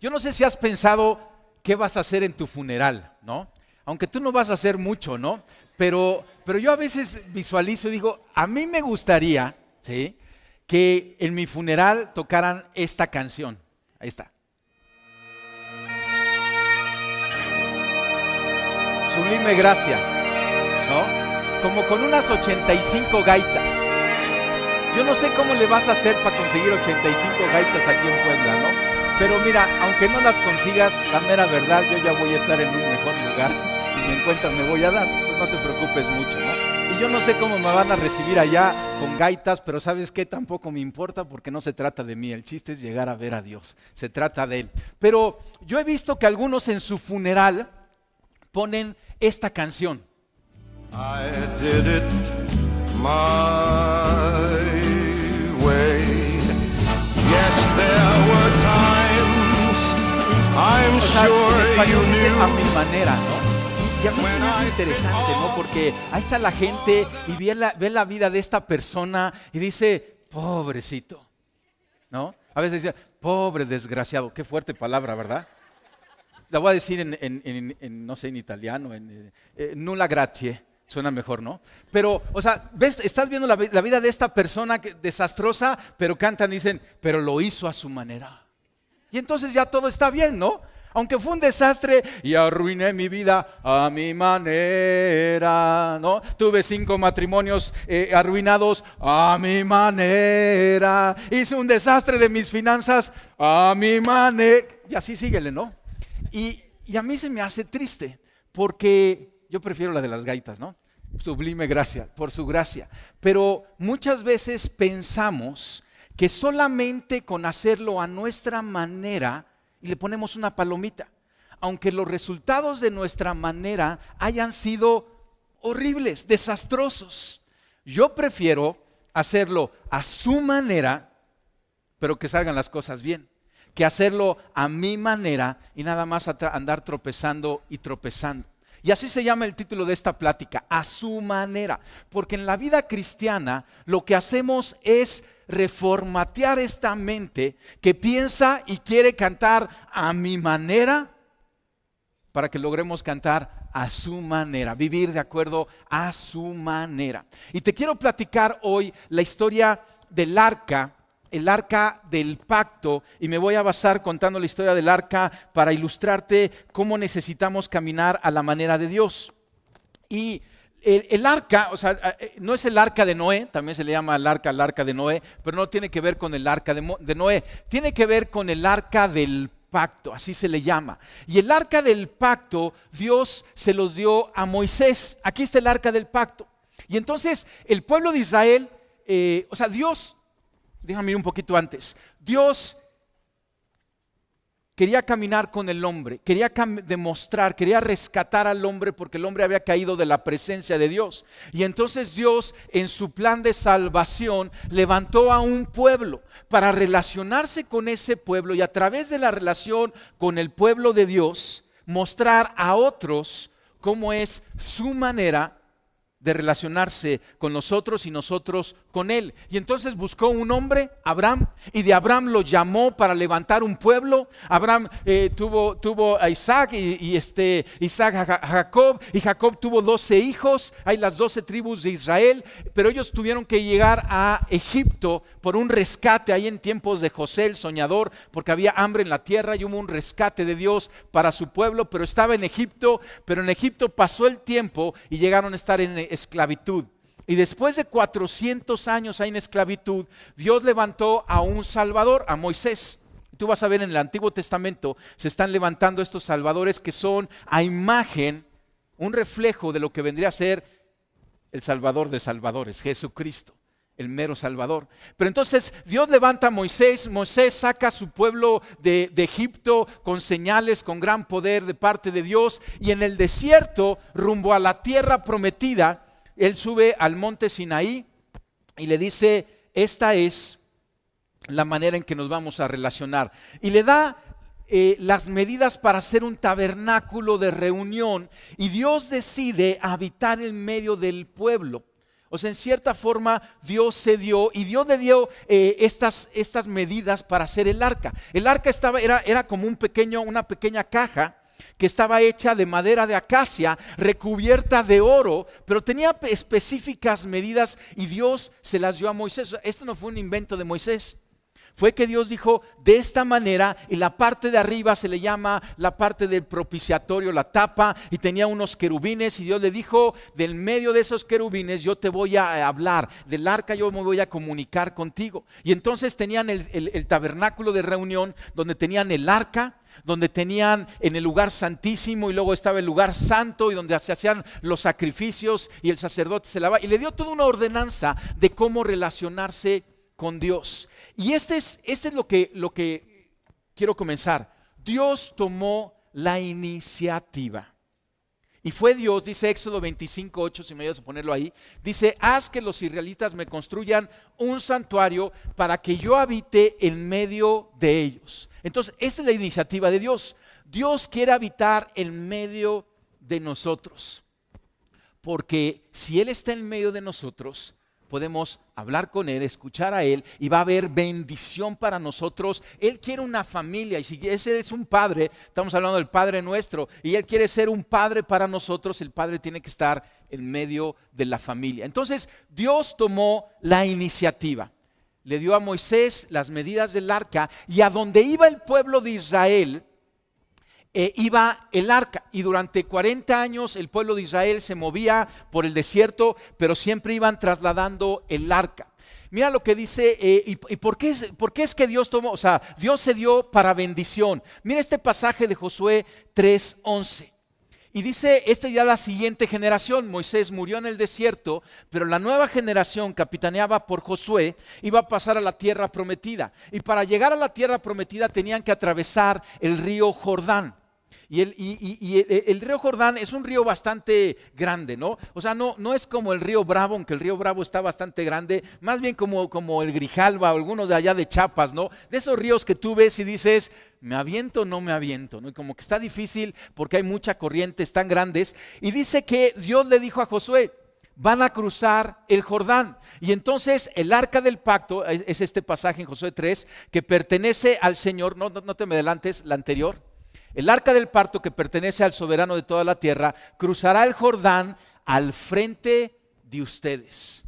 Yo no sé si has pensado qué vas a hacer en tu funeral, ¿no? Aunque tú no vas a hacer mucho, ¿no? Pero yo a veces visualizo y digo, a mí me gustaría, ¿sí?, que en mi funeral tocaran esta canción. Ahí está. Sublime Gracia, ¿no? Como con unas 85 gaitas. Yo no sé cómo le vas a hacer para conseguir 85 gaitas aquí en Puebla, ¿no? Pero mira, aunque no las consigas, la mera verdad, yo ya voy a estar en un mejor lugar. Si me encuentras, me voy a dar. Pues no te preocupes mucho, ¿no? Y yo no sé cómo me van a recibir allá con gaitas, pero ¿sabes qué? Tampoco me importa porque no se trata de mí. El chiste es llegar a ver a Dios. Se trata de Él. Pero yo he visto que algunos en su funeral ponen esta canción. I did it my way. Yes, there were times I'm sure you knew. A mi manera, ¿no? Y a mí se me hace interesante, ¿no? Porque ahí está la gente y ve la vida de esta persona y dice, pobrecito, ¿no? A veces dice, pobre desgraciado. Qué fuerte palabra, ¿verdad? La voy a decir en no sé, en italiano, nulla grazie. Suena mejor, ¿no? Pero, o sea, ves, estás viendo la vida de esta persona desastrosa, pero cantan y dicen, pero lo hizo a su manera. Y entonces ya todo está bien, ¿no? Aunque fue un desastre y arruiné mi vida a mi manera, ¿no? Tuve 5 matrimonios arruinados a mi manera. Hice un desastre de mis finanzas a mi manera. Y así síguele, ¿no? Y a mí se me hace triste porque yo prefiero la de las gaitas, ¿no? Sublime gracia, por su gracia. Pero muchas veces pensamos que solamente con hacerlo a nuestra manera y le ponemos una palomita, aunque los resultados de nuestra manera hayan sido horribles, desastrosos. Yo prefiero hacerlo a su manera, pero que salgan las cosas bien, que hacerlo a mi manera y nada más andar tropezando y tropezando. Y así se llama el título de esta plática, a su manera. Porque en la vida cristiana lo que hacemos es reformatear esta mente que piensa y quiere cantar a mi manera para que logremos cantar a su manera, vivir de acuerdo a su manera. Y te quiero platicar hoy la historia del arca, el arca del pacto, y me voy a basar contando la historia del arca para ilustrarte cómo necesitamos caminar a la manera de Dios. Y el arca, o sea, no es el arca de Noé, también se le llama el arca de Noé, pero no tiene que ver con el arca de Noé, tiene que ver con el arca del pacto, así se le llama. Y el arca del pacto, Dios se los dio a Moisés. Aquí está el arca del pacto. Y entonces el pueblo de Israel, Dios, déjame ir un poquito antes. Dios quería caminar con el hombre, quería demostrar, quería rescatar al hombre porque el hombre había caído de la presencia de Dios. Y entonces Dios, en su plan de salvación, levantó a un pueblo para relacionarse con ese pueblo y a través de la relación con el pueblo de Dios, mostrar a otros cómo es su manera de relacionarse con nosotros y nosotros con él. Y entonces buscó un hombre, Abraham, y de Abraham lo llamó para levantar un pueblo. Abraham tuvo a Isaac y Isaac a Jacob, y Jacob tuvo 12 hijos. Hay las 12 tribus de Israel, pero ellos tuvieron que llegar a Egipto por un rescate ahí en tiempos de José el soñador, porque había hambre en la tierra y hubo un rescate de Dios para su pueblo, pero estaba en Egipto. Pero en Egipto pasó el tiempo y llegaron a estar en esclavitud. Y después de 400 años ahí en esclavitud, Dios levantó a un salvador, a Moisés. Tú vas a ver en el Antiguo Testamento se están levantando estos salvadores que son a imagen, un reflejo de lo que vendría a ser el Salvador de salvadores, Jesucristo, el mero Salvador. Pero entonces Dios levanta a Moisés. Moisés saca a su pueblo de Egipto con señales, con gran poder de parte de Dios, y en el desierto, rumbo a la tierra prometida, él sube al monte Sinaí y le dice, esta es la manera en que nos vamos a relacionar. Y le da las medidas para hacer un tabernáculo de reunión, y Dios decide habitar en medio del pueblo. O sea, en cierta forma Dios se dio y Dios le dio estas medidas para hacer el arca. El arca era como una pequeña caja que estaba hecha de madera de acacia, recubierta de oro, pero tenía específicas medidas y Dios se las dio a Moisés. Esto no fue un invento de Moisés. Fue que Dios dijo de esta manera, y la parte de arriba se le llama la parte del propiciatorio, la tapa, y tenía unos querubines, y Dios le dijo, del medio de esos querubines yo te voy a hablar, del arca yo me voy a comunicar contigo. Y entonces tenían el tabernáculo de reunión, donde tenían el arca, donde tenían en el lugar santísimo, y luego estaba el lugar santo, y donde se hacían los sacrificios, y el sacerdote se lavaba, y le dio toda una ordenanza de cómo relacionarse con Dios. Y este es lo que quiero comenzar. Dios tomó la iniciativa. Y fue Dios, dice Éxodo 25:8, si me ayudas a ponerlo ahí, dice, haz que los israelitas me construyan un santuario para que yo habite en medio de ellos. Entonces, esta es la iniciativa de Dios. Dios quiere habitar en medio de nosotros. Porque si Él está en medio de nosotros, podemos hablar con Él, escuchar a Él, y va a haber bendición para nosotros. Él quiere una familia, y si ese es un padre, estamos hablando del Padre nuestro, y Él quiere ser un padre para nosotros, el padre tiene que estar en medio de la familia. Entonces Dios tomó la iniciativa, le dio a Moisés las medidas del arca, y a donde iba el pueblo de Israel, iba el arca, y durante 40 años el pueblo de Israel se movía por el desierto, pero siempre iban trasladando el arca. Mira lo que dice, y por qué es que Dios tomó, o sea, Dios se dio para bendición. Mira este pasaje de Josué 3:11. Y dice, ya la siguiente generación, Moisés murió en el desierto, pero la nueva generación, capitaneada por Josué, iba a pasar a la tierra prometida. Y para llegar a la tierra prometida tenían que atravesar el río Jordán. Y el río Jordán es un río bastante grande, ¿no? O sea, no es como el río Bravo, aunque el río Bravo está bastante grande, más bien como el Grijalva o algunos de allá de Chiapas, ¿no? De esos ríos que tú ves y dices, ¿me aviento o no me aviento? ¿No? Y como que está difícil porque hay mucha corriente, están grandes. Y dice que Dios le dijo a Josué, van a cruzar el Jordán. Y entonces el arca del pacto, es este pasaje en Josué 3, que pertenece al Señor, no te me adelantes, la anterior. El arca del pacto que pertenece al soberano de toda la tierra, cruzará el Jordán al frente de ustedes.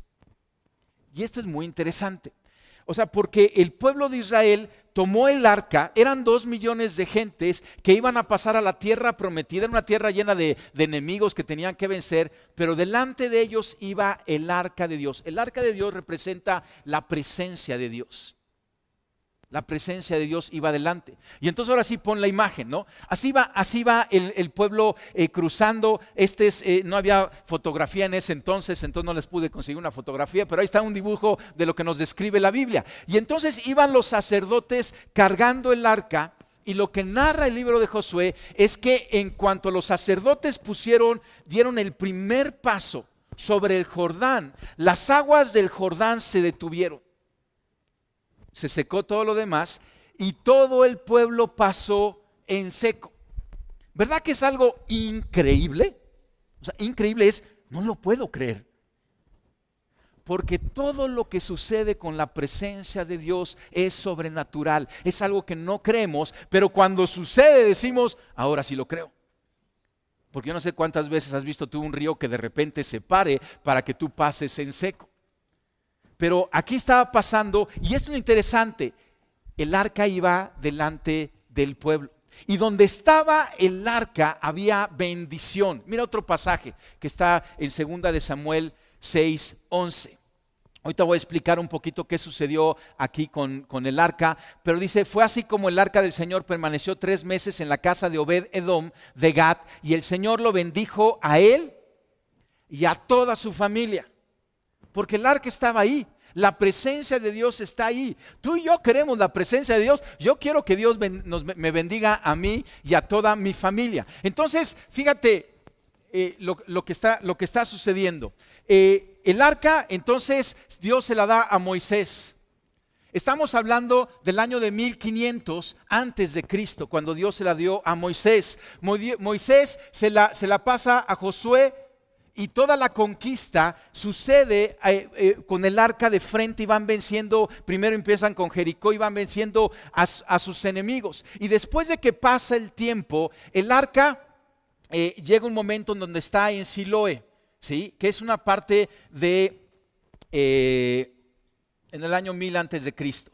Y esto es muy interesante. O sea, porque el pueblo de Israel tomó el arca, eran 2 millones de gentes que iban a pasar a la tierra prometida, era una tierra llena de enemigos que tenían que vencer, pero delante de ellos iba el arca de Dios. El arca de Dios representa la presencia de Dios. La presencia de Dios iba adelante. Y entonces ahora sí pon la imagen, ¿no? Así va el pueblo cruzando. No había fotografía en ese entonces no les pude conseguir una fotografía, pero ahí está un dibujo de lo que nos describe la Biblia. Y entonces iban los sacerdotes cargando el arca, y lo que narra el libro de Josué es que en cuanto los sacerdotes dieron el primer paso sobre el Jordán, las aguas del Jordán se detuvieron. Se secó todo lo demás y todo el pueblo pasó en seco. ¿Verdad que es algo increíble? O sea, increíble es, no lo puedo creer. Porque todo lo que sucede con la presencia de Dios es sobrenatural. Es algo que no creemos, pero cuando sucede decimos, ahora sí lo creo. Porque yo no sé cuántas veces has visto tú un río que de repente se pare para que tú pases en seco. Pero aquí estaba pasando, y esto es lo interesante, el arca iba delante del pueblo. Y donde estaba el arca había bendición. Mira otro pasaje que está en 2 de Samuel 6:11. Ahorita voy a explicar un poquito qué sucedió aquí con el arca, pero dice, fue así como el arca del Señor permaneció 3 meses en la casa de Obed-Edom de Gat, y el Señor lo bendijo a él y a toda su familia. Porque el arca estaba ahí, la presencia de Dios está ahí. Tú y yo queremos la presencia de Dios. Yo quiero que Dios me bendiga a mí y a toda mi familia. Entonces, fíjate lo que está sucediendo. El arca, entonces, Dios se la da a Moisés. Estamos hablando del año de 1500 antes de Cristo, cuando Dios se la dio a Moisés. Moisés se la pasa a Josué. Y toda la conquista sucede con el arca de frente y van venciendo, primero empiezan con Jericó y van venciendo a sus enemigos. Y después de que pasa el tiempo, el arca llega un momento en donde está en Siloé, ¿sí? Que es una parte de, en el año 1000 antes de Cristo.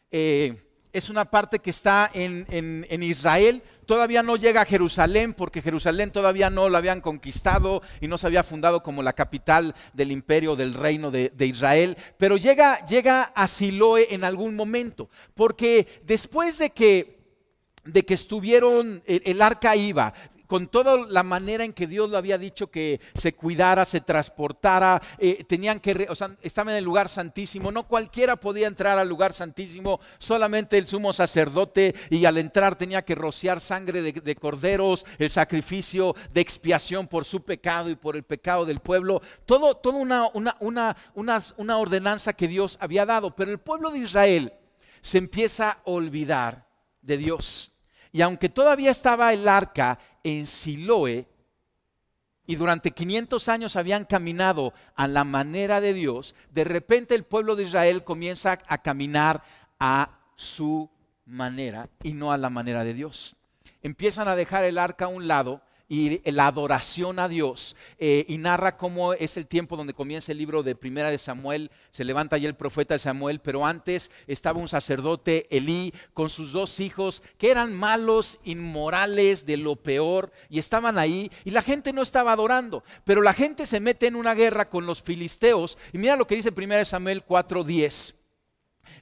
Es una parte que está en Israel. Todavía no llega a Jerusalén porque Jerusalén todavía no la habían conquistado y no se había fundado como la capital del imperio del reino de Israel, pero llega a Siloé en algún momento, porque después de que estuvieron, el arca iba con toda la manera en que Dios lo había dicho que se cuidara, se transportara, estaban en el lugar santísimo. No cualquiera podía entrar al lugar santísimo, solamente el sumo sacerdote, y al entrar tenía que rociar sangre de corderos, el sacrificio de expiación por su pecado y por el pecado del pueblo. Toda una ordenanza que Dios había dado, pero el pueblo de Israel se empieza a olvidar de Dios. Y aunque todavía estaba el arca en Siloé y durante 500 años habían caminado a la manera de Dios, de repente el pueblo de Israel comienza a caminar a su manera y no a la manera de Dios. Empiezan a dejar el arca a un lado y la adoración a Dios, y narra cómo es el tiempo donde comienza el libro de Primera de Samuel. Se levanta ya el profeta Samuel, pero antes estaba un sacerdote, Elí, con sus 2 hijos que eran malos, inmorales, de lo peor, y estaban ahí y la gente no estaba adorando, pero la gente se mete en una guerra con los filisteos. Y mira lo que dice Primera de Samuel 4:10.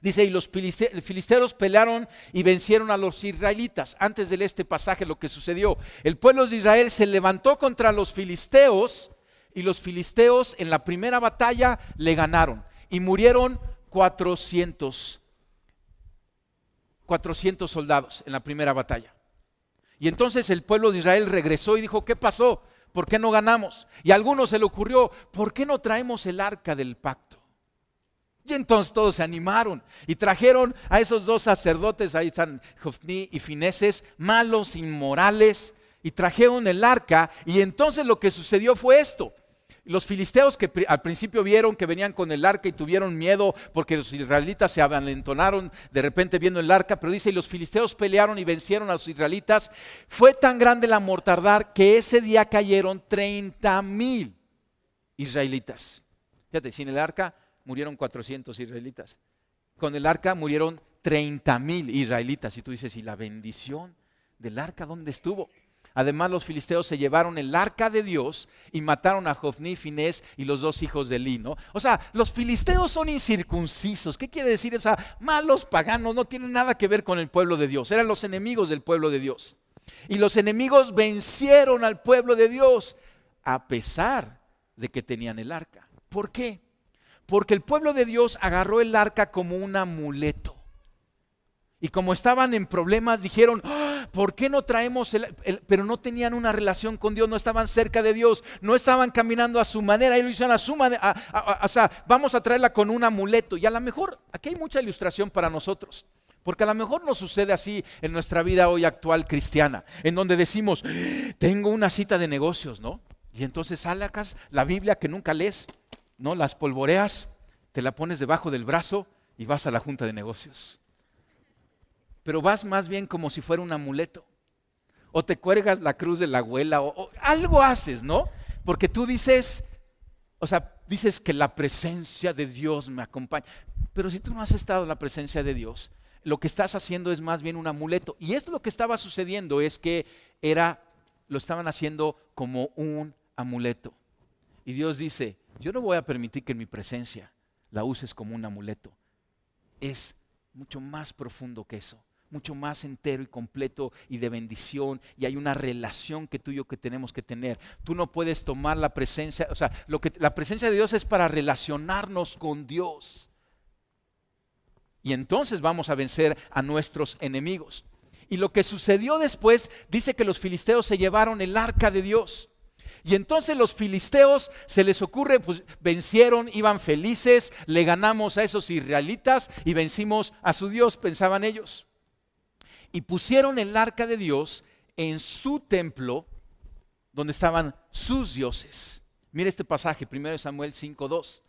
Dice, y los filisteos pelearon y vencieron a los israelitas. Antes de este pasaje lo que sucedió, el pueblo de Israel se levantó contra los filisteos y los filisteos en la primera batalla le ganaron y murieron 400 soldados en la primera batalla. Y entonces el pueblo de Israel regresó y dijo, ¿qué pasó? ¿Por qué no ganamos? Y a algunos se le ocurrió, ¿por qué no traemos el arca del pacto? Y entonces todos se animaron y trajeron a esos 2 sacerdotes, ahí están Hofni y Fineses, malos, inmorales, y trajeron el arca. Y entonces lo que sucedió fue esto. Los filisteos, que al principio vieron que venían con el arca y tuvieron miedo porque los israelitas se avalentonaron de repente viendo el arca, pero dice, y los filisteos pelearon y vencieron a los israelitas. Fue tan grande la mortandad que ese día cayeron 30,000 israelitas. Fíjate, sin el arca murieron 400 israelitas. Con el arca murieron 30,000 israelitas. Y tú dices, ¿y la bendición del arca dónde estuvo? Además, los filisteos se llevaron el arca de Dios y mataron a Hofni, Finés y los 2 hijos de Elí, ¿no? O sea, los filisteos son incircuncisos. ¿Qué quiere decir eso? Malos paganos, no tienen nada que ver con el pueblo de Dios. Eran los enemigos del pueblo de Dios. Y los enemigos vencieron al pueblo de Dios a pesar de que tenían el arca. ¿Por qué? Porque el pueblo de Dios agarró el arca como un amuleto. Y como estaban en problemas, dijeron, ¿por qué no traemos pero no tenían una relación con Dios, no estaban cerca de Dios, no estaban caminando a su manera, ellos lo hicieron a su manera, o sea, vamos a traerla con un amuleto. Y a lo mejor, aquí hay mucha ilustración para nosotros, porque a lo mejor nos sucede así en nuestra vida hoy actual cristiana, en donde decimos, tengo una cita de negocios, ¿no? Y entonces sacas la Biblia que nunca lees, ¿no? Las polvoreas, te la pones debajo del brazo y vas a la junta de negocios. Pero vas más bien como si fuera un amuleto. O te cuelgas la cruz de la abuela, o algo haces, ¿no? Porque tú dices, o sea, dices que la presencia de Dios me acompaña. Pero si tú no has estado en la presencia de Dios, lo que estás haciendo es más bien un amuleto. Y esto lo que estaba sucediendo es que lo estaban haciendo como un amuleto. Y Dios dice, yo no voy a permitir que en mi presencia la uses como un amuleto. Es mucho más profundo que eso, mucho más entero y completo y de bendición, y hay una relación que tú y yo que tenemos que tener. Tú no puedes tomar la presencia, o sea, la presencia de Dios es para relacionarnos con Dios. Y entonces vamos a vencer a nuestros enemigos. Y lo que sucedió después, dice que los filisteos se llevaron el arca de Dios. Y entonces los filisteos se les ocurre, pues vencieron, iban felices, le ganamos a esos israelitas y vencimos a su Dios, pensaban ellos. Y pusieron el arca de Dios en su templo, donde estaban sus dioses. Mira este pasaje, 1 Samuel 5:2.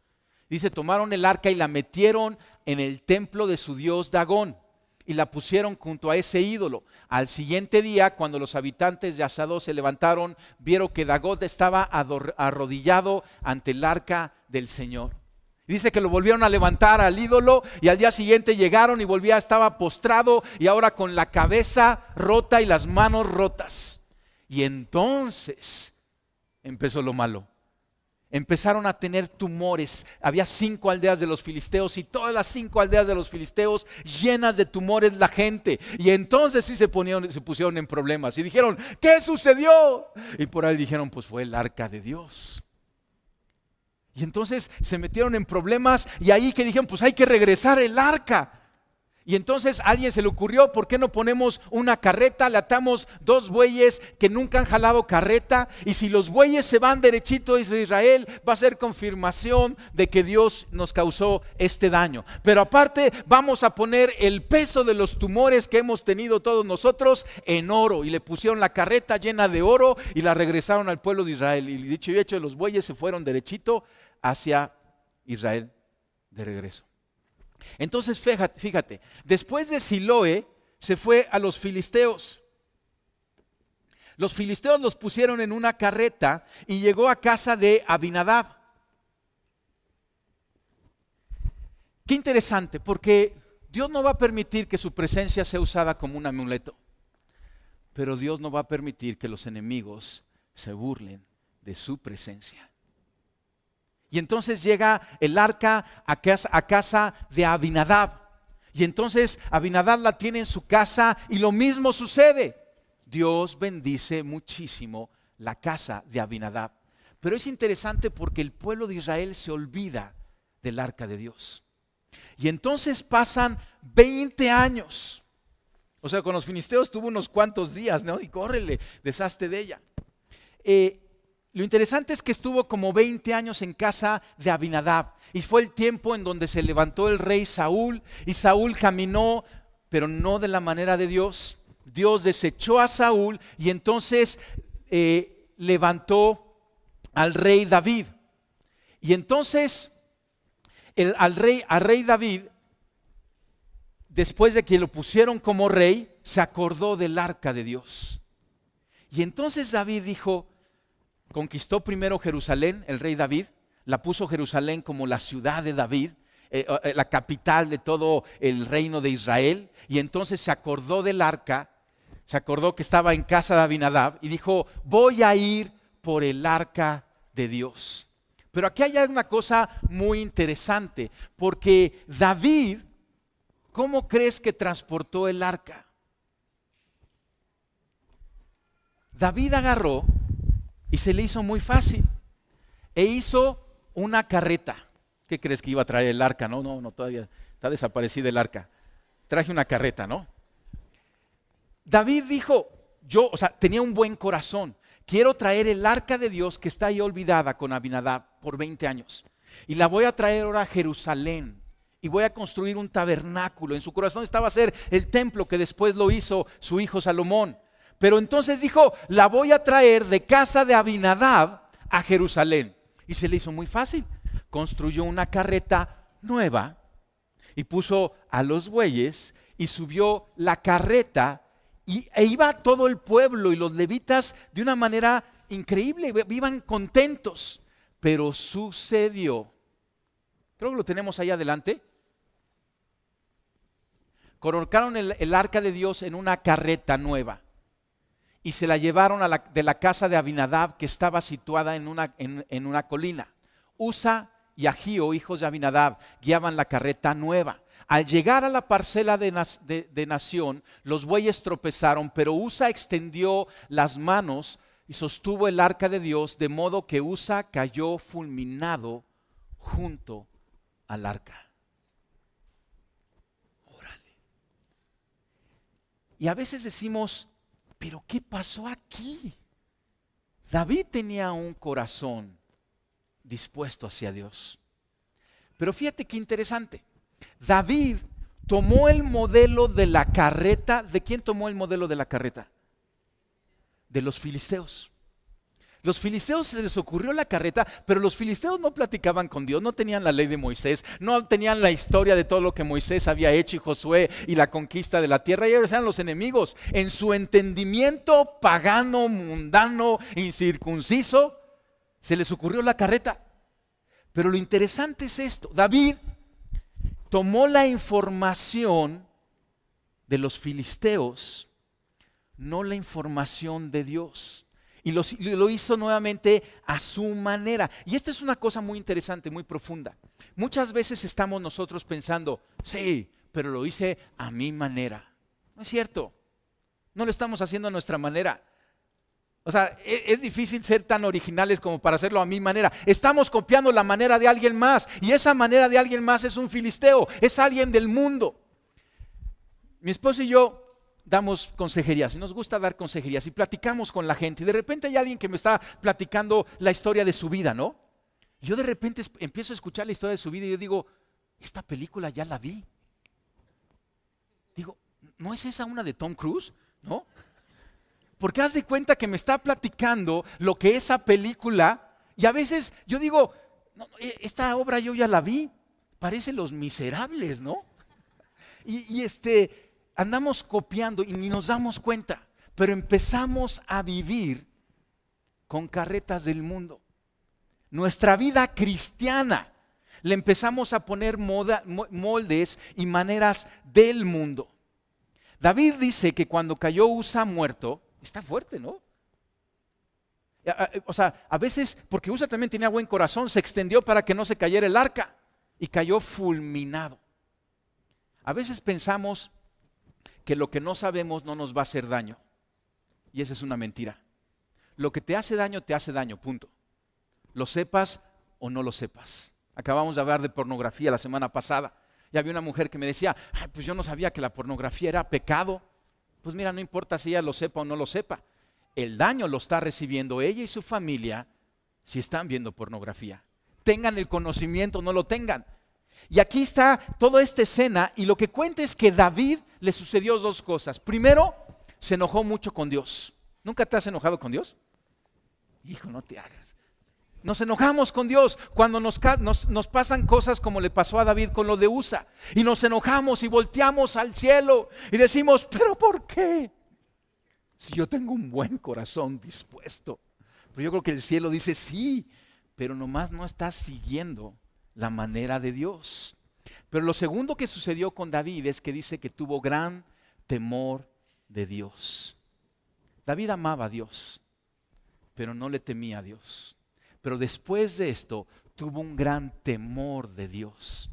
Dice, tomaron el arca y la metieron en el templo de su dios Dagón y la pusieron junto a ese ídolo. Al siguiente día, cuando los habitantes de Asdod se levantaron, vieron que Dagón estaba arrodillado ante el arca del Señor. Dice que lo volvieron a levantar al ídolo y al día siguiente llegaron y estaba postrado y ahora con la cabeza rota y las manos rotas. Y entonces empezó lo malo. Empezaron a tener tumores. Había 5 aldeas de los filisteos y todas las 5 aldeas de los filisteos llenas de tumores la gente. Y entonces sí se pusieron en problemas y dijeron, ¿qué sucedió? Y por ahí dijeron, pues fue el arca de Dios. Y entonces se metieron en problemas y ahí que dijeron, pues hay que regresar el arca. Y entonces a alguien se le ocurrió, ¿por qué no ponemos una carreta? Le atamos 2 bueyes que nunca han jalado carreta. Y si los bueyes se van derechito desde Israel, va a ser confirmación de que Dios nos causó este daño. Pero aparte vamos a poner el peso de los tumores que hemos tenido todos nosotros en oro. Y le pusieron la carreta llena de oro y la regresaron al pueblo de Israel. Y dicho y hecho, los bueyes se fueron derechito hacia Israel de regreso. Entonces fíjate, después de Siloé se fue a los filisteos. Los filisteos los pusieron en una carreta y llegó a casa de Abinadab. Qué interesante, porque Dios no va a permitir que su presencia sea usada como un amuleto, pero Dios no va a permitir que los enemigos se burlen de su presencia. Y entonces llega el arca a casa de Abinadab. Y entonces Abinadab la tiene en su casa y lo mismo sucede. Dios bendice muchísimo la casa de Abinadab. Pero es interesante porque el pueblo de Israel se olvida del arca de Dios. Y entonces pasan 20 años. O sea, con los filisteos tuvo unos cuantos días, ¿no? Y córrele, deshazte de ella. Lo interesante es que estuvo como 20 años en casa de Abinadab y fue el tiempo en donde se levantó el rey Saúl y Saúl caminó, pero no de la manera de Dios. Dios desechó a Saúl y entonces levantó al rey David. Y entonces al rey David, después de que lo pusieron como rey, se acordó del arca de Dios. Y entonces David dijo, conquistó primero Jerusalén, el rey David, la puso Jerusalén como la ciudad de David, la capital de todo el reino de Israel, y entonces se acordó del arca, se acordó que estaba en casa de Abinadab y dijo, voy a ir por el arca de Dios. Pero aquí hay una cosa muy interesante, porque David, ¿cómo crees que transportó el arca? David agarró y se le hizo muy fácil e hizo una carreta. ¿Qué crees que iba a traer el arca? No, todavía está desaparecida el arca. Traje una carreta, ¿no? David dijo, tenía un buen corazón. Quiero traer el arca de Dios que está ahí olvidada con Abinadab por 20 años. Y la voy a traer ahora a Jerusalén. Y voy a construir un tabernáculo. En su corazón estaba a ser el templo que después lo hizo su hijo Salomón. Pero entonces dijo, la voy a traer de casa de Abinadab a Jerusalén. Y se le hizo muy fácil. Construyó una carreta nueva y puso a los bueyes y subió la carreta e iba todo el pueblo y los levitas de una manera increíble, iban contentos. Pero sucedió, creo que lo tenemos ahí adelante, colocaron el arca de Dios en una carreta nueva y se la llevaron de la casa de Abinadab, que estaba situada en una colina. Usa y Ahío, hijos de Abinadab, guiaban la carreta nueva. Al llegar a la parcela de nación, los bueyes tropezaron, pero Usa extendió las manos y sostuvo el arca de Dios, de modo que Usa cayó fulminado junto al arca. Órale. Y a veces decimos, ¿pero qué pasó aquí? David tenía un corazón dispuesto hacia Dios. Pero fíjate qué interesante. David tomó el modelo de la carreta. ¿De quién tomó el modelo de la carreta? De los filisteos. Los filisteos se les ocurrió la carreta, pero los filisteos no platicaban con Dios, no tenían la ley de Moisés, no tenían la historia de todo lo que Moisés había hecho y Josué y la conquista de la tierra. Ellos eran los enemigos. En su entendimiento pagano, mundano, incircunciso, se les ocurrió la carreta. Pero lo interesante es esto: David tomó la información de los filisteos, no la información de Dios. Y lo hizo nuevamente a su manera. Y esta es una cosa muy interesante, muy profunda. Muchas veces estamos nosotros pensando, sí, pero lo hice a mi manera. No es cierto. No lo estamos haciendo a nuestra manera. O sea, es difícil ser tan originales como para hacerlo a mi manera. Estamos copiando la manera de alguien más. Y esa manera de alguien más es un filisteo, es alguien del mundo. Mi esposo y yo damos consejerías y nos gusta dar consejerías y platicamos con la gente. Y de repente hay alguien que me está platicando la historia de su vida, ¿no? Y yo de repente empiezo a escuchar la historia de su vida y yo digo, esta película ya la vi. Digo, ¿no es esa una de Tom Cruise? ¿No? Porque haz de cuenta que me está platicando lo que esa película, y a veces yo digo, no, esta obra yo ya la vi, parece Los Miserables, ¿no? Y andamos copiando y ni nos damos cuenta, pero empezamos a vivir con carretas del mundo. Nuestra vida cristiana le empezamos a poner moldes y maneras del mundo. David dice que cuando cayó Usa muerto, está fuerte, ¿no? O sea, a veces, porque Usa también tenía buen corazón, se extendió para que no se cayera el arca y cayó fulminado. A veces pensamos que lo que no sabemos no nos va a hacer daño. Y esa es una mentira. Lo que te hace daño, punto. Lo sepas o no lo sepas. Acabamos de hablar de pornografía la semana pasada. Y había una mujer que me decía, pues yo no sabía que la pornografía era pecado. Pues mira, no importa si ella lo sepa o no lo sepa. El daño lo está recibiendo ella y su familia si están viendo pornografía. Tengan el conocimiento o no lo tengan. Y aquí está toda esta escena y lo que cuenta es que David le sucedió dos cosas. Primero, se enojó mucho con Dios. ¿Nunca te has enojado con Dios? Hijo, no te hagas. Nos enojamos con Dios cuando nos pasan cosas como le pasó a David con lo de Usa. Y nos enojamos y volteamos al cielo y decimos, ¿pero por qué? Si yo tengo un buen corazón dispuesto. Pero yo creo que el cielo dice, sí, pero nomás no estás siguiendo la manera de Dios. Pero lo segundo que sucedió con David es que dice que tuvo gran temor de Dios. David amaba a Dios, pero no le temía a Dios. Pero después de esto tuvo un gran temor de Dios.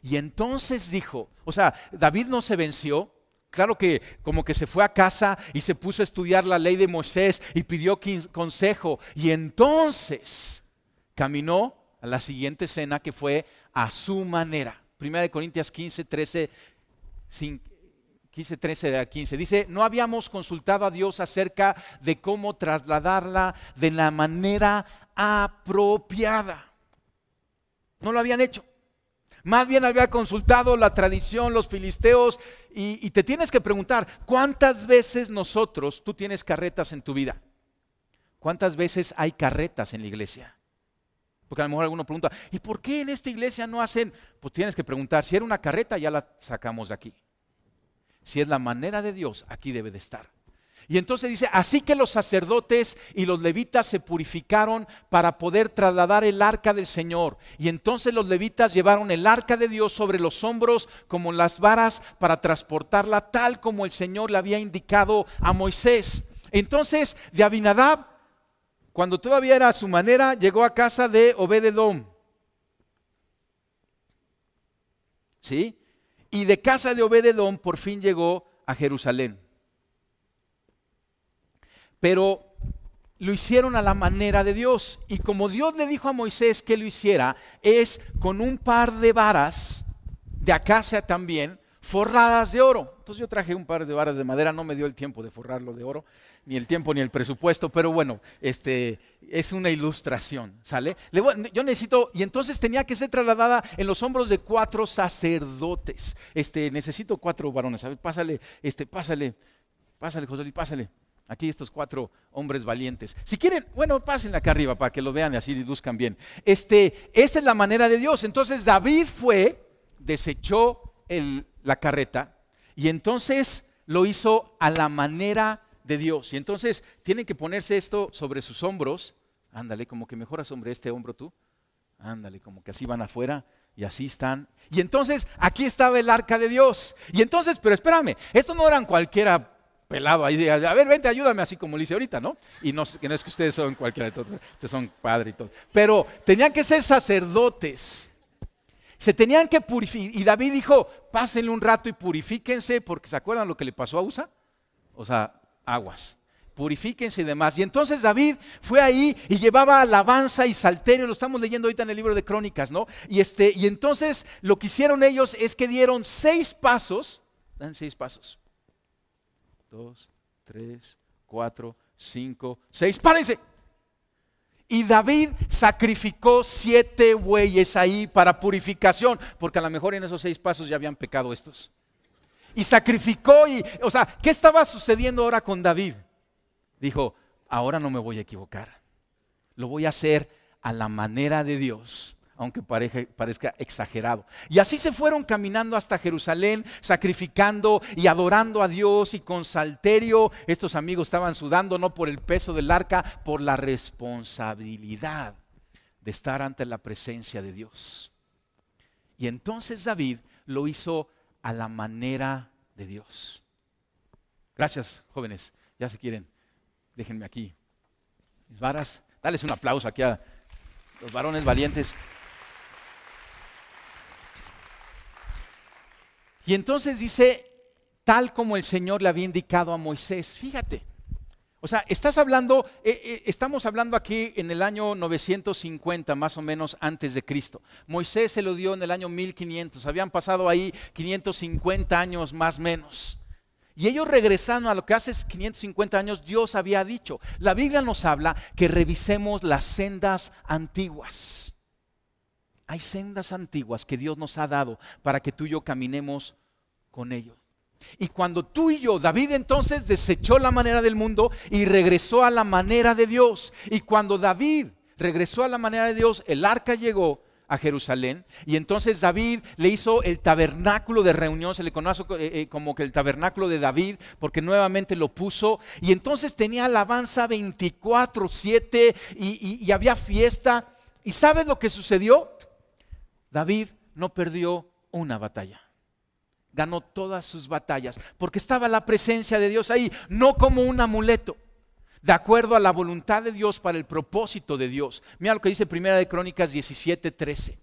Y entonces dijo, o sea, David no se venció. Claro que como que se fue a casa y se puso a estudiar la ley de Moisés y pidió consejo. Y entonces caminó a la siguiente escena que fue a su manera. 1 Corintios 15, 13 de 15. Dice, no habíamos consultado a Dios acerca de cómo trasladarla de la manera apropiada. No lo habían hecho. Más bien había consultado la tradición, los filisteos, y te tienes que preguntar, ¿cuántas veces tú tienes carretas en tu vida? ¿Cuántas veces hay carretas en la iglesia? Porque a lo mejor alguno pregunta, ¿y por qué en esta iglesia no hacen? Pues tienes que preguntar, si era una carreta ya la sacamos de aquí. Si es la manera de Dios, aquí debe de estar. Y entonces dice, así que los sacerdotes y los levitas se purificaron para poder trasladar el arca del Señor. Y entonces los levitas llevaron el arca de Dios sobre los hombros como las varas para transportarla tal como el Señor le había indicado a Moisés. Entonces de Abinadab, cuando todavía era a su manera, llegó a casa de Obed-edom. ¿Sí? Y de casa de Obed-edom por fin llegó a Jerusalén. Pero lo hicieron a la manera de Dios. Y como Dios le dijo a Moisés que lo hiciera, es con un par de varas de acacia también, forradas de oro. Entonces yo traje un par de varas de madera, no me dio el tiempo de forrarlo de oro, ni el tiempo ni el presupuesto, pero bueno, es una ilustración, ¿sale? Yo necesito, y entonces tenía que ser trasladada en los hombros de 4 sacerdotes. Necesito 4 varones, a ver, pásale, José Luis, pásale. Aquí estos 4 hombres valientes. Si quieren, bueno, pásenle acá arriba para que lo vean y así luzcan bien. Esta es la manera de Dios. Entonces David desechó la carreta y entonces lo hizo a la manera de Dios. Y entonces tienen que ponerse esto sobre sus hombros. Ándale, como que mejora sobre este hombro tú. Ándale, como que así van afuera y así están. Y entonces aquí estaba el arca de Dios. Y entonces, pero espérame, estos no eran cualquiera pelado ahí, a ver, vente, ayúdame, así como le hice ahorita, ¿no? Y no, que no es que ustedes son cualquiera de todos, ustedes son padre y todo. Pero tenían que ser sacerdotes. Se tenían que purificar. Y David dijo, pásenle un rato y purifíquense, porque ¿se acuerdan lo que le pasó a Usa? O sea, aguas. Purifíquense y demás. Y entonces David fue ahí y llevaba alabanza y salterio, lo estamos leyendo ahorita en el libro de Crónicas, ¿no? Y entonces lo que hicieron ellos es que dieron 6 pasos, dan 6 pasos. 2, 3, 4, 5, 6, párense. Y David sacrificó 7 bueyes ahí para purificación, porque a lo mejor en esos 6 pasos ya habían pecado estos. Y sacrificó, o sea, ¿qué estaba sucediendo ahora con David? Dijo, ahora no me voy a equivocar. Lo voy a hacer a la manera de Dios, aunque parezca exagerado. Y así se fueron caminando hasta Jerusalén, sacrificando y adorando a Dios y con salterio. Estos amigos estaban sudando no por el peso del arca, por la responsabilidad de estar ante la presencia de Dios. Y entonces David lo hizo a la manera de Dios. Gracias, jóvenes. Ya si quieren, déjenme aquí. Mis varas, dales un aplauso aquí a los varones valientes. Y entonces dice, tal como el Señor le había indicado a Moisés. Fíjate, o sea, estamos hablando aquí en el año 950, más o menos antes de Cristo. Moisés se lo dio en el año 1500, habían pasado ahí 550 años más o menos. Y ellos regresando a lo que hace 550 años, Dios había dicho. La Biblia nos habla que revisemos las sendas antiguas. Hay sendas antiguas que Dios nos ha dado para que tú y yo caminemos con ellos. Y cuando tú y yo, David entonces desechó la manera del mundo y regresó a la manera de Dios. Y cuando David regresó a la manera de Dios, el arca llegó a Jerusalén y entonces David le hizo el tabernáculo de reunión, se le conoce como que el tabernáculo de David, porque nuevamente lo puso y entonces tenía alabanza 24/7 y había fiesta. ¿Y sabes lo que sucedió? David no perdió una batalla. Ganó todas sus batallas porque estaba la presencia de Dios ahí, no como un amuleto, de acuerdo a la voluntad de Dios para el propósito de Dios. Mira lo que dice Primera de Crónicas 17:13.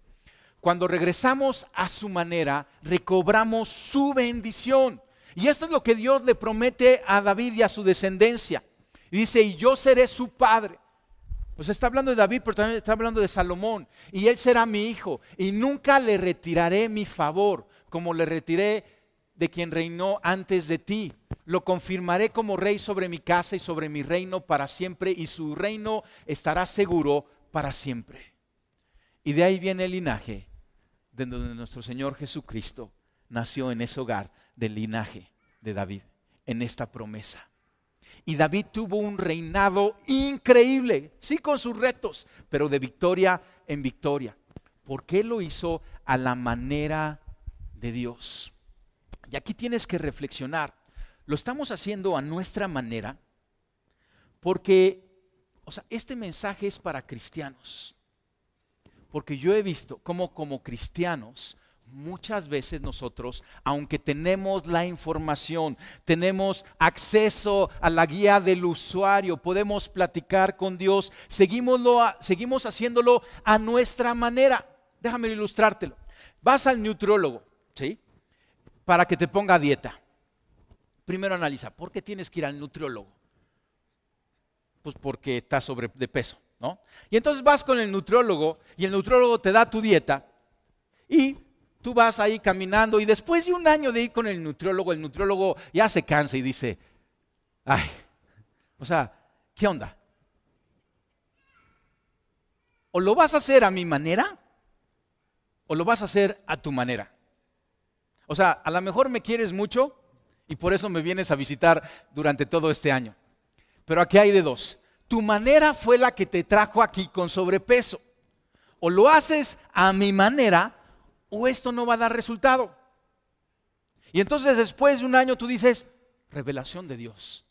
Cuando regresamos a su manera, recobramos su bendición. Y esto es lo que Dios le promete a David y a su descendencia. Y dice, y yo seré su padre. Pues está hablando de David, pero también está hablando de Salomón. Y él será mi hijo. Y nunca le retiraré mi favor, como le retiré de quien reinó antes de ti. Lo confirmaré como rey sobre mi casa y sobre mi reino para siempre. Y su reino estará seguro para siempre. Y de ahí viene el linaje de donde nuestro Señor Jesucristo nació, en ese hogar del linaje de David, en esta promesa. Y David tuvo un reinado increíble, sí, con sus retos, pero de victoria en victoria, porque él lo hizo a la manera de Dios. Y aquí tienes que reflexionar, lo estamos haciendo a nuestra manera, porque, o sea, este mensaje es para cristianos, porque yo he visto cómo como cristianos, muchas veces nosotros, aunque tenemos la información, tenemos acceso a la guía del usuario, podemos platicar con Dios, seguimos haciéndolo a nuestra manera. Déjame ilustrártelo. Vas al nutriólogo, ¿sí? Para que te ponga a dieta. Primero analiza, ¿por qué tienes que ir al nutriólogo? Pues porque estás sobre de peso, ¿no? Y entonces vas con el nutriólogo y el nutriólogo te da tu dieta y tú vas ahí caminando y después de un año de ir con el nutriólogo ya se cansa y dice, ay, o sea, ¿qué onda? ¿O lo vas a hacer a mi manera o lo vas a hacer a tu manera? O sea, a lo mejor me quieres mucho y por eso me vienes a visitar durante todo este año. Pero aquí hay de dos. Tu manera fue la que te trajo aquí con sobrepeso. O lo haces a mi manera o esto no va a dar resultado. Y entonces después de un año tú dices, revelación de Dios.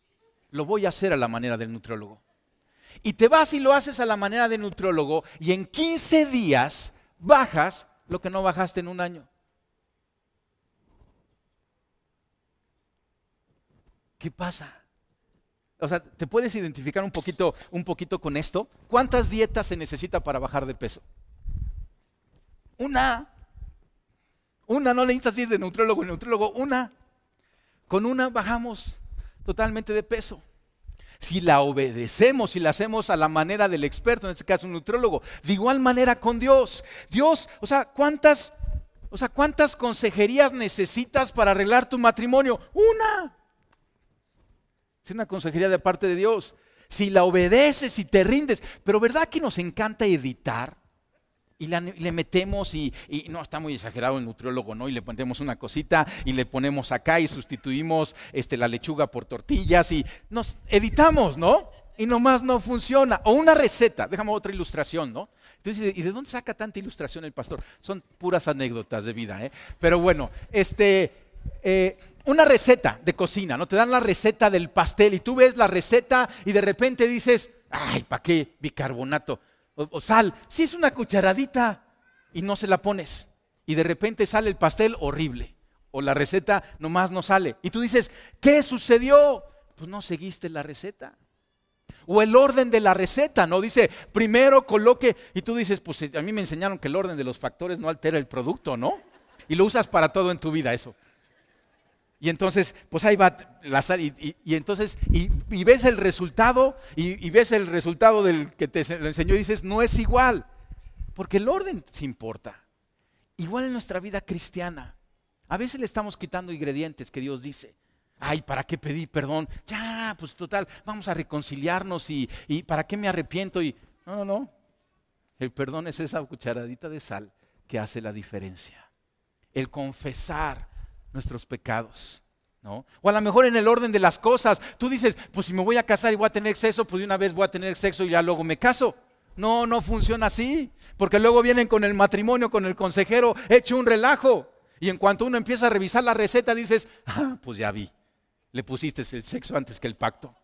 Lo voy a hacer a la manera del nutriólogo. Y te vas y lo haces a la manera del nutriólogo y en 15 días bajas lo que no bajaste en un año. ¿Qué pasa? O sea, ¿te puedes identificar un poquito con esto? ¿Cuántas dietas se necesita para bajar de peso? Una, no necesitas ir de nutriólogo en nutriólogo, una. Con una bajamos totalmente de peso. Si la obedecemos, si la hacemos a la manera del experto, en este caso un nutriólogo, de igual manera con Dios. Dios, ¿cuántas consejerías necesitas para arreglar tu matrimonio? Una. Es una consejería de parte de Dios. Si la obedeces y te rindes. Pero ¿verdad que nos encanta editar? Y le metemos y no, está muy exagerado el nutriólogo, ¿no? Y le ponemos una cosita y le ponemos acá y sustituimos la lechuga por tortillas y nos editamos, ¿no? Y nomás no funciona. O una receta, déjame otra ilustración, ¿no? Entonces, ¿y de dónde saca tanta ilustración el pastor? Son puras anécdotas de vida, ¿eh? Pero bueno, una receta de cocina, ¿no? Te dan la receta del pastel y tú ves la receta y de repente dices, ay, ¿para qué bicarbonato? O sal, sí es una cucharadita y no se la pones. Y de repente sale el pastel horrible. O la receta nomás no sale. Y tú dices, ¿qué sucedió? Pues no seguiste la receta. O el orden de la receta, ¿no? Dice, primero coloque, y tú dices, pues a mí me enseñaron que el orden de los factores no altera el producto, ¿no? Y lo usas para todo en tu vida eso. Y entonces, pues ahí va la sal y entonces, y ves el resultado, y ves el resultado del que te lo enseñó y dices, no es igual, porque el orden sí importa. Igual en nuestra vida cristiana, a veces le estamos quitando ingredientes que Dios dice. Ay, ¿para qué pedí perdón? Ya, pues total, vamos a reconciliarnos y ¿para qué me arrepiento? Y no, el perdón es esa cucharadita de sal que hace la diferencia. El confesar nuestros pecados, ¿no? O a lo mejor en el orden de las cosas, tú dices, pues si me voy a casar y voy a tener sexo, pues de una vez voy a tener sexo y ya luego me caso. No funciona así, porque luego vienen con el matrimonio, con el consejero, hecho un relajo. Y en cuanto uno empieza a revisar la receta, dices, pues ya vi, le pusiste el sexo antes que el pacto.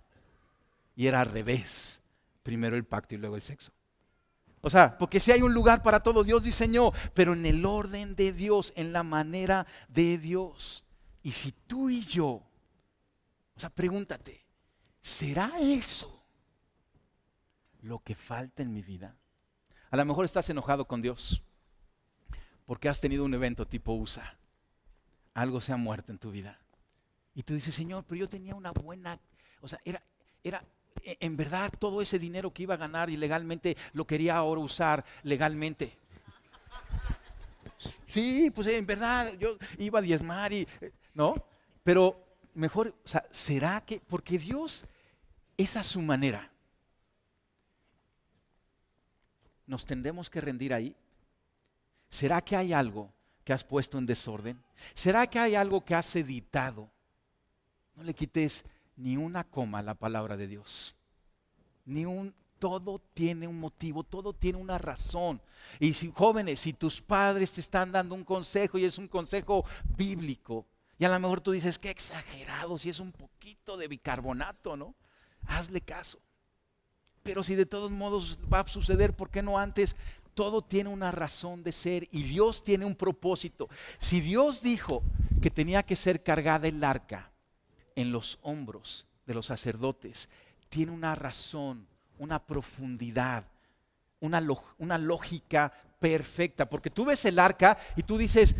Y era al revés, primero el pacto y luego el sexo. O sea, porque si hay un lugar para todo, Dios diseñó, pero en el orden de Dios, en la manera de Dios. Y si tú y yo, pregúntate, ¿será eso lo que falta en mi vida? A lo mejor estás enojado con Dios porque has tenido un evento tipo USA. Algo se ha muerto en tu vida. Y tú dices, Señor, pero yo tenía una buena, era en verdad todo ese dinero que iba a ganar ilegalmente lo quería ahora usar legalmente. Sí, pues en verdad yo iba a diezmar ¿no? Pero mejor, ¿será que? Porque Dios es a su manera. ¿Nos tendremos que rendir ahí? ¿Será que hay algo que has puesto en desorden? ¿Será que hay algo que has editado? No le quites ni una coma a la palabra de Dios. Todo tiene un motivo, todo tiene una razón. Y si jóvenes, si tus padres te están dando un consejo y es un consejo bíblico, y a lo mejor tú dices, qué exagerado, si es un poquito de bicarbonato, ¿no? Hazle caso. Pero si de todos modos va a suceder, ¿por qué no antes? Todo tiene una razón de ser y Dios tiene un propósito. Si Dios dijo que tenía que ser cargada el arca en los hombros de los sacerdotes, tiene una razón, una profundidad, una lógica perfecta. Porque tú ves el arca y tú dices,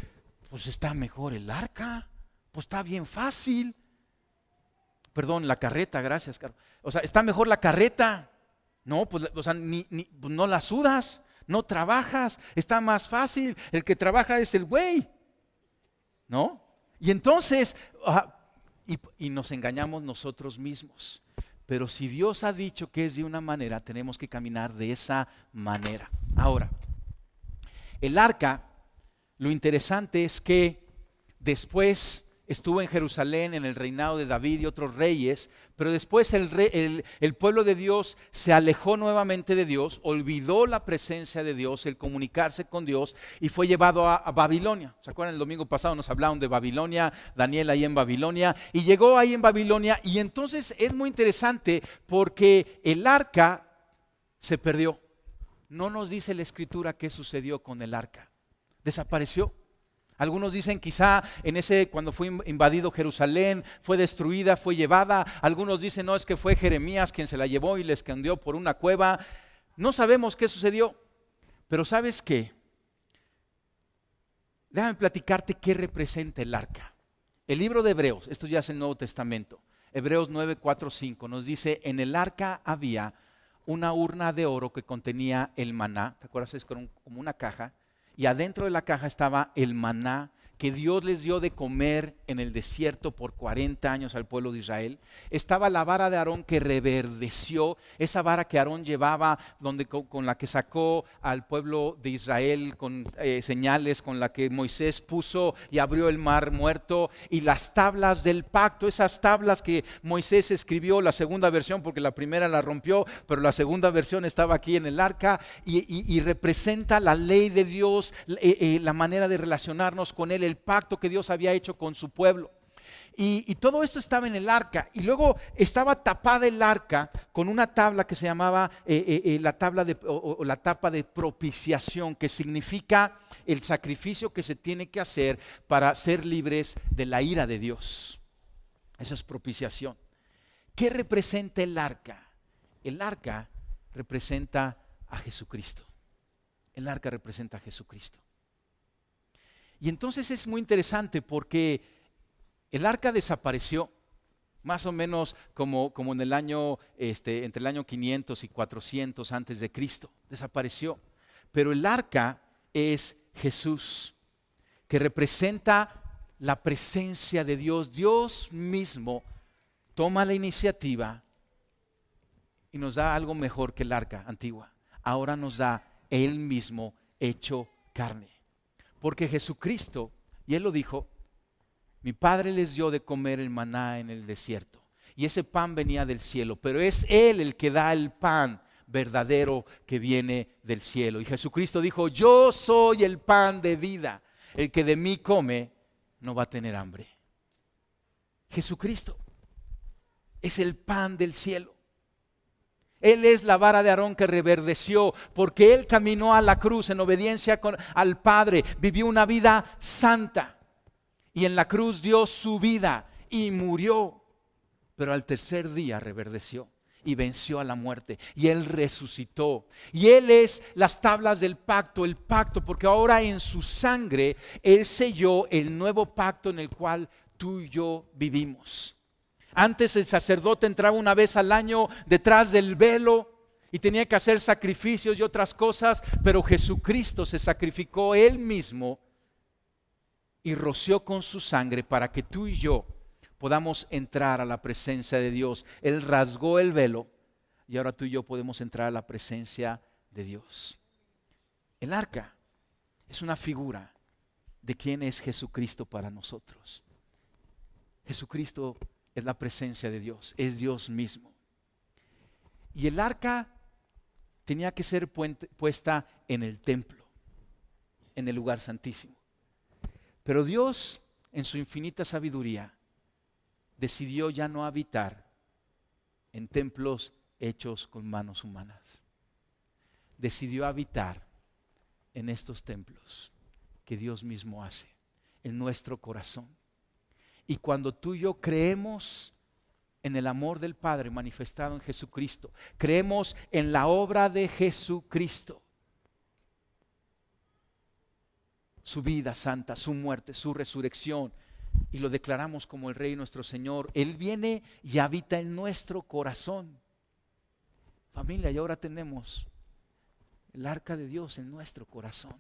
pues está mejor el arca, pues está bien fácil. Perdón, la carreta, gracias, Carlos. Está mejor la carreta. No, pues no la sudas, no trabajas, está más fácil. El que trabaja es el güey, ¿no? Y entonces, y nos engañamos nosotros mismos. Pero si Dios ha dicho que es de una manera, tenemos que caminar de esa manera. Ahora, el arca, lo interesante es que después estuvo en Jerusalén en el reinado de David y otros reyes, pero después el pueblo de Dios se alejó nuevamente de Dios, olvidó la presencia de Dios, el comunicarse con Dios, y fue llevado a Babilonia. ¿Se acuerdan? El domingo pasado nos hablaron de Babilonia, Daniel ahí en Babilonia, y llegó ahí en Babilonia, y entonces es muy interesante porque el arca se perdió. No nos dice la Escritura qué sucedió con el arca. Desapareció. Algunos dicen quizá cuando fue invadido Jerusalén, fue destruida, fue llevada. Algunos dicen no, es que fue Jeremías quien se la llevó y la escondió por una cueva. No sabemos qué sucedió, pero ¿sabes qué? Déjame platicarte qué representa el arca. El libro de Hebreos, esto ya es el Nuevo Testamento, Hebreos 9, 4, 5, nos dice, en el arca había una urna de oro que contenía el maná, ¿te acuerdas? Es como una caja. Y adentro de la caja estaba el maná que Dios les dio de comer en el desierto por 40 años al pueblo de Israel. Estaba la vara de Aarón que reverdeció, esa vara que Aarón llevaba con la que sacó al pueblo de Israel, con señales con la que Moisés puso y abrió el mar muerto, y las tablas del pacto, esas tablas que Moisés escribió, la segunda versión, porque la primera la rompió, pero la segunda versión estaba aquí en el arca, y representa la ley de Dios, la manera de relacionarnos con Él, el pacto que Dios había hecho con su pueblo. Y todo esto estaba en el arca, y luego estaba tapada el arca con una tabla que se llamaba la tapa de propiciación, que significa el sacrificio que se tiene que hacer para ser libres de la ira de Dios. Eso es propiciación. ¿Qué representa el arca? El arca representa a Jesucristo. El arca representa a Jesucristo. Y entonces es muy interesante porque el arca desapareció más o menos como en el año, entre el año 500 y 400 antes de Cristo. Desapareció. Pero el arca es Jesús, que representa la presencia de Dios. Dios mismo toma la iniciativa y nos da algo mejor que el arca antigua. Ahora nos da Él mismo hecho carne. Porque Jesucristo, y Él lo dijo, mi Padre les dio de comer el maná en el desierto. Y ese pan venía del cielo, pero es Él el que da el pan verdadero que viene del cielo. Y Jesucristo dijo, yo soy el pan de vida. El que de mí come no va a tener hambre. Jesucristo es el pan del cielo. Él es la vara de Aarón que reverdeció, porque Él caminó a la cruz en obediencia al Padre, vivió una vida santa y en la cruz dio su vida y murió, pero al tercer día reverdeció y venció a la muerte, y Él resucitó, y Él es las tablas del pacto, el pacto, porque ahora en su sangre Él selló el nuevo pacto en el cual tú y yo vivimos. Antes el sacerdote entraba una vez al año detrás del velo y tenía que hacer sacrificios y otras cosas, pero Jesucristo se sacrificó Él mismo y roció con su sangre para que tú y yo podamos entrar a la presencia de Dios. Él rasgó el velo y ahora tú y yo podemos entrar a la presencia de Dios. El arca es una figura de quién es Jesucristo para nosotros. Jesucristo es la presencia de Dios, es Dios mismo. Y el arca tenía que ser puesta en el templo, en el lugar santísimo. Pero Dios, en su infinita sabiduría, decidió ya no habitar en templos hechos con manos humanas. Decidió habitar en estos templos que Dios mismo hace, en nuestro corazón. Y cuando tú y yo creemos en el amor del Padre manifestado en Jesucristo, creemos en la obra de Jesucristo, su vida santa, su muerte, su resurrección, y lo declaramos como el Rey nuestro Señor, Él viene y habita en nuestro corazón. Familia, y ahora tenemos el arca de Dios en nuestro corazón.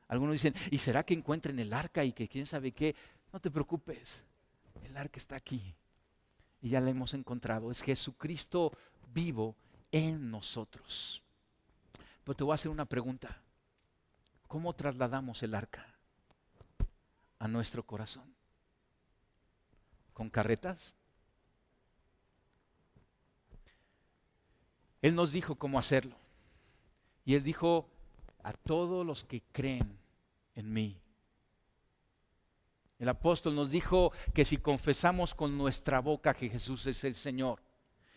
Algunos dicen, ¿y será que encuentren el arca y que quién sabe qué? No te preocupes, el arca está aquí y ya la hemos encontrado. Es Jesucristo vivo en nosotros. Pero te voy a hacer una pregunta. ¿Cómo trasladamos el arca a nuestro corazón? con carretas? Él nos dijo cómo hacerlo. Y Él dijo, a todos los que creen en mí. El apóstol nos dijo que si confesamos con nuestra boca que Jesús es el Señor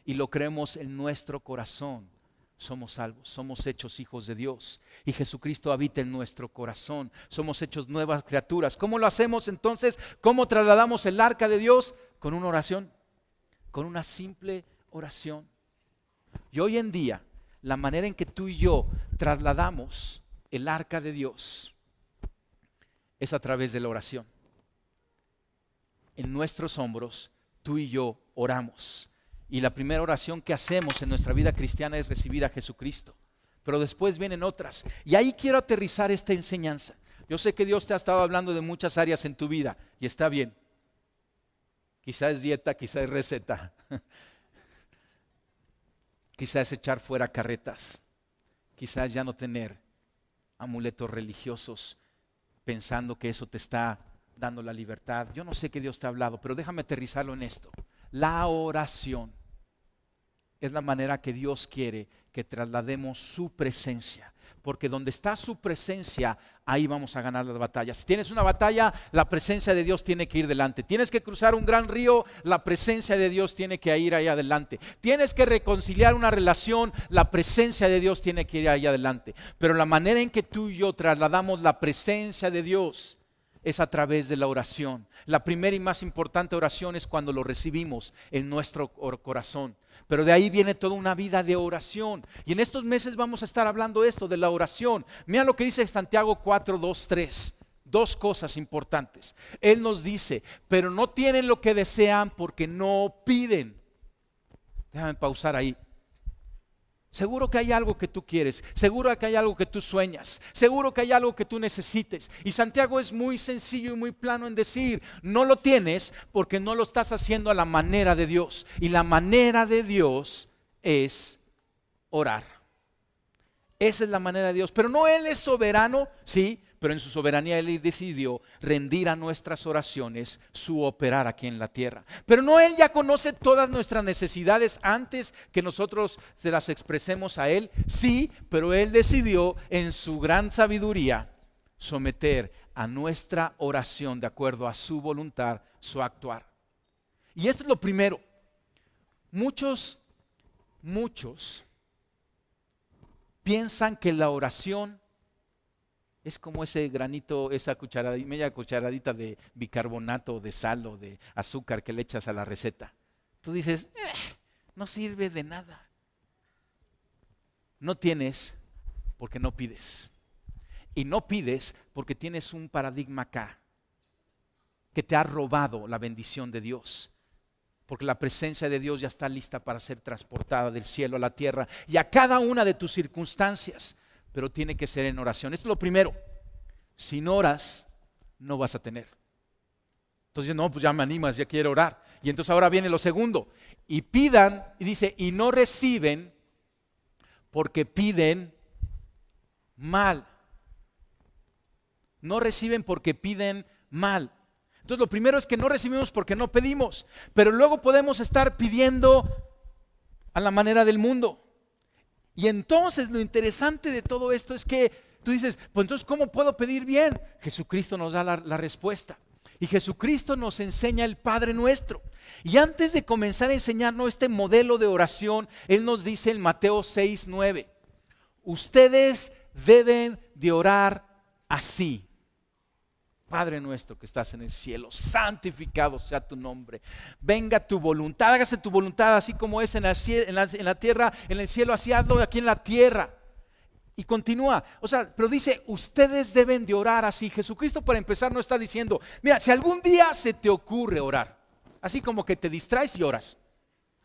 y lo creemos en nuestro corazón, somos salvos, somos hechos hijos de Dios y Jesucristo habita en nuestro corazón, somos hechos nuevas criaturas. ¿Cómo lo hacemos entonces? ¿Cómo trasladamos el arca de Dios? Con una oración, con una simple oración. Y hoy en día, la manera en que tú y yo trasladamos el arca de Dios es a través de la oración. En nuestros hombros, tú y yo oramos. Y la primera oración que hacemos en nuestra vida cristiana es recibir a Jesucristo. Pero después vienen otras. Y ahí quiero aterrizar esta enseñanza. Yo sé que Dios te ha estado hablando de muchas áreas en tu vida y está bien. Quizás es dieta, quizás es receta. Quizás es echar fuera carretas. Quizás ya no tener amuletos religiosos pensando que eso te está dando la libertad. Yo no sé qué Dios te ha hablado, pero déjame aterrizarlo en esto. La oración es la manera que Dios quiere que traslademos su presencia. Porque donde está su presencia, ahí vamos a ganar las batallas. Si tienes una batalla, la presencia de Dios tiene que ir delante. Tienes que cruzar un gran río, la presencia de Dios tiene que ir ahí adelante. Tienes que reconciliar una relación, la presencia de Dios tiene que ir ahí adelante. Pero la manera en que tú y yo trasladamos la presencia de Dios es a través de la oración. La primera y más importante oración es cuando lo recibimos en nuestro corazón. Pero de ahí viene toda una vida de oración. Y en estos meses vamos a estar hablando esto de la oración. Mira lo que dice Santiago 4, 2, 3. Dos cosas importantes. Él nos dice, pero no tienen lo que desean porque no piden. Déjame pausar ahí. Seguro que hay algo que tú quieres, seguro que hay algo que tú sueñas, seguro que hay algo que tú necesites. Y Santiago es muy sencillo y muy plano en decir, no lo tienes porque no lo estás haciendo a la manera de Dios. Y la manera de Dios es orar. Esa es la manera de Dios. Pero no Él es soberano, sí, pero en su soberanía Él decidió rendir a nuestras oraciones su operar aquí en la tierra. Pero no Él ya conoce todas nuestras necesidades antes que nosotros se las expresemos a Él. Sí, pero Él decidió en su gran sabiduría someter a nuestra oración de acuerdo a su voluntad, su actuar. Y esto es lo primero. Muchos piensan que la oración es como ese granito, esa cucharadita, media cucharadita de bicarbonato, de sal o de azúcar que le echas a la receta. Tú dices, no sirve de nada. No tienes porque no pides. Y no pides porque tienes un paradigma acá que te ha robado la bendición de Dios. Porque la presencia de Dios ya está lista para ser transportada del cielo a la tierra y a cada una de tus circunstancias. Pero tiene que ser en oración. Esto es lo primero. Si no oras, no vas a tener. Entonces, no, pues ya me animas, ya quiero orar. Y entonces ahora viene lo segundo. Y pidan, y dice, y no reciben porque piden mal. No reciben porque piden mal. Entonces, lo primero es que no recibimos porque no pedimos. Pero luego podemos estar pidiendo a la manera del mundo. Y entonces lo interesante de todo esto es que tú dices, pues entonces ¿cómo puedo pedir bien? Jesucristo nos da la respuesta. Y Jesucristo nos enseña el Padre Nuestro. Y antes de comenzar a enseñarnos este modelo de oración, Él nos dice en Mateo 6, 9, ustedes deben de orar así. Padre nuestro que estás en el cielo, santificado sea tu nombre. Venga tu voluntad, hágase tu voluntad así como es en la tierra, en el cielo, así hazlo aquí en la tierra. Y continúa, pero dice, ustedes deben de orar así. Jesucristo para empezar no está diciendo, mira, si algún día se te ocurre orar, así como que te distraes y oras,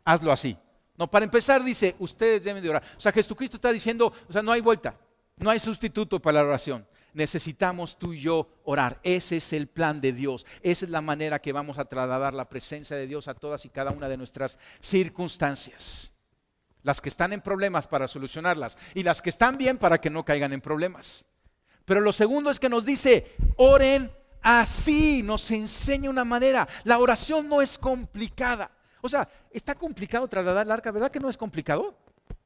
hazlo así. No, para empezar dice, ustedes deben de orar. Jesucristo está diciendo, no hay vuelta, no hay sustituto para la oración. Necesitamos tú y yo orar. Ese es el plan de Dios. Esa es la manera que vamos a trasladar la presencia de Dios a todas y cada una de nuestras circunstancias. Las que están en problemas para solucionarlas y las que están bien para que no caigan en problemas. Pero lo segundo es que nos dice, oren Así nos enseña una manera. La oración no es complicada. O sea, está complicado trasladar el arca, ¿verdad que no es complicado?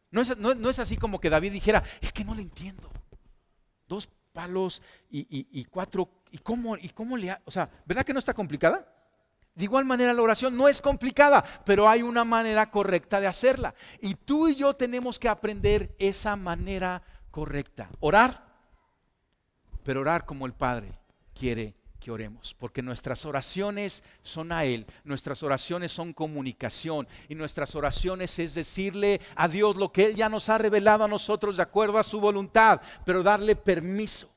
No es así como que David dijera, es que no le entiendo. 2 palos y 4, ¿y cómo le o sea, ¿verdad que no está complicada? De igual manera la oración no es complicada, pero hay una manera correcta de hacerla. Y tú y yo tenemos que aprender esa manera correcta. Orar, pero orar como el Padre quiere que oremos, porque nuestras oraciones son a Él, nuestras oraciones son comunicación y nuestras oraciones es decirle a Dios lo que Él ya nos ha revelado a nosotros de acuerdo a su voluntad, pero darle permiso,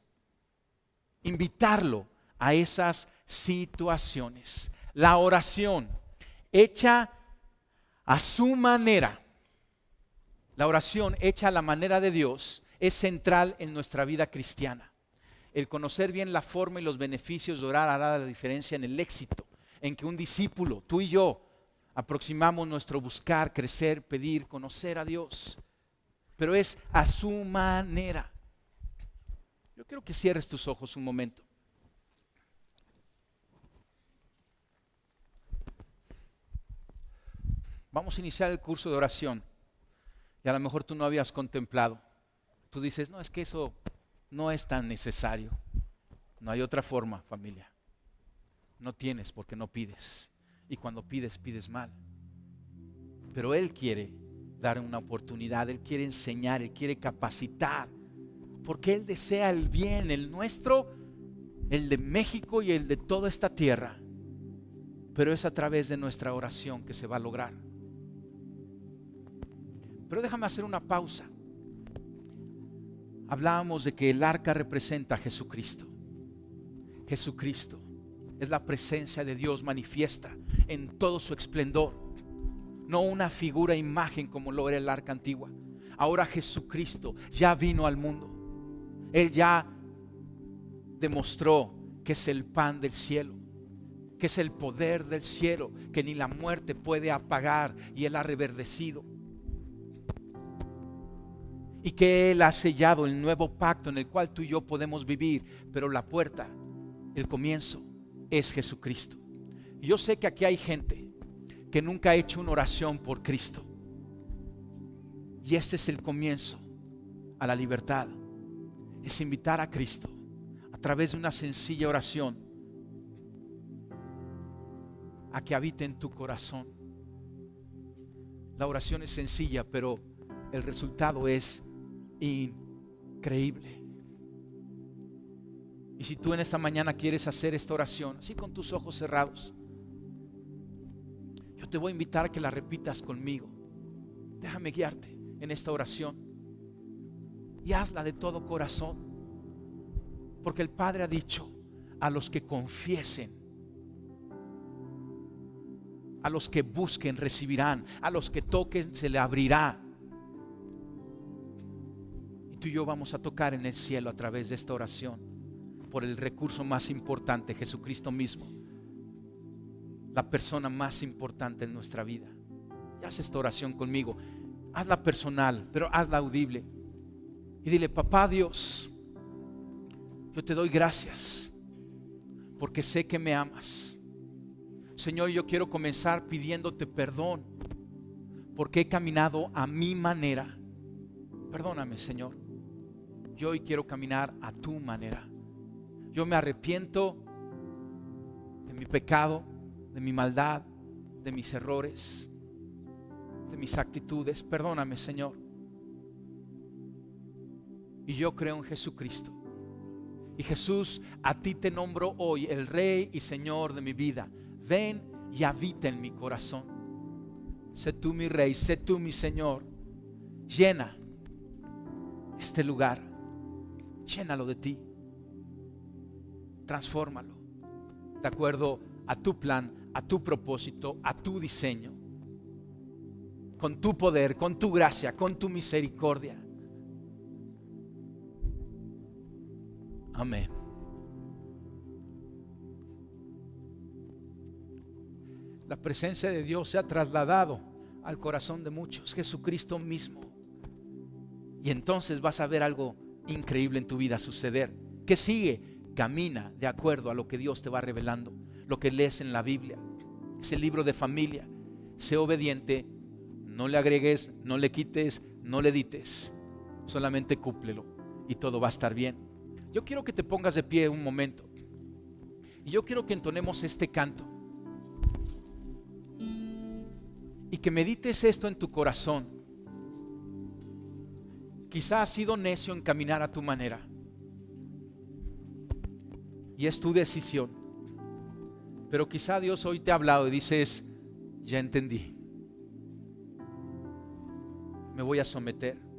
invitarlo a esas situaciones. La oración hecha a su manera, la oración hecha a la manera de Dios es central en nuestra vida cristiana. El conocer bien la forma y los beneficios de orar hará la diferencia en el éxito, en que un discípulo, tú y yo, aproximamos nuestro buscar, crecer, pedir, conocer a Dios. Pero es a su manera. Yo quiero que cierres tus ojos un momento. Vamos a iniciar el curso de oración. Y a lo mejor tú no habías contemplado. Tú dices, no, es que eso no es tan necesario. No hay otra forma, familia. No tienes porque no pides. Y cuando pides, pides mal. Pero Él quiere dar una oportunidad. Él quiere enseñar, Él quiere capacitar. Porque Él desea el bien, el nuestro, el de México y el de toda esta tierra. Pero es a través de nuestra oración que se va a lograr. Pero déjame hacer una pausa. Hablábamos de que el arca representa a Jesucristo. Jesucristo es la presencia de Dios manifiesta en todo su esplendor. No una figura, imagen como lo era el arca antigua. Ahora Jesucristo ya vino al mundo. Él ya demostró que es el pan del cielo, que es el poder del cielo, que ni la muerte puede apagar, y Él ha reverdecido. Y que Él ha sellado el nuevo pacto en el cual tú y yo podemos vivir. Pero la puerta, el comienzo, es Jesucristo. Y yo sé que aquí hay gente que nunca ha hecho una oración por Cristo. Y este es el comienzo a la libertad. Es invitar a Cristo a través de una sencilla oración a que habite en tu corazón. La oración es sencilla, pero el resultado es increíble. Y si tú en esta mañana quieres hacer esta oración así con tus ojos cerrados, yo te voy a invitar a que la repitas conmigo. Déjame guiarte en esta oración y hazla de todo corazón, porque el Padre ha dicho: a los que confiesen, a los que busquen recibirán, a los que toquen se le abrirá. Tú y yo vamos a tocar en el cielo a través de esta oración por el recurso más importante, Jesucristo mismo, la persona más importante en nuestra vida. Y haz esta oración conmigo. Hazla personal, pero hazla audible. Y dile: Papá Dios, yo te doy gracias porque sé que me amas. Señor, yo quiero comenzar pidiéndote perdón porque he caminado a mi manera. Perdóname, Señor. Yo hoy quiero caminar a tu manera. Yo me arrepiento de mi pecado, de mi maldad, de mis errores, de mis actitudes. Perdóname, Señor. Y yo creo en Jesucristo. Y Jesús, a ti te nombro hoy el Rey y Señor de mi vida. Ven y habita en mi corazón. Sé tú mi Rey, sé tú mi Señor. Llena este lugar. Llénalo de ti. Transfórmalo de acuerdo a tu plan, a tu propósito, a tu diseño. Con tu poder, con tu gracia, con tu misericordia. Amén. La presencia de Dios se ha trasladado al corazón de muchos. Jesucristo mismo. Y entonces vas a ver algo increíble en tu vida suceder. ¿Qué sigue? camina de acuerdo a lo que Dios te va revelando, lo que lees en la Biblia. Es el libro de familia. Sé obediente, no le agregues, no le quites, no le edites, solamente cúmplelo y todo va a estar bien. Yo quiero que te pongas de pie un momento y yo quiero que entonemos este canto y que medites esto en tu corazón. Quizá has sido necio en caminar a tu manera y es tu decisión, pero quizá Dios hoy te ha hablado y dices: ya entendí, me voy a someter.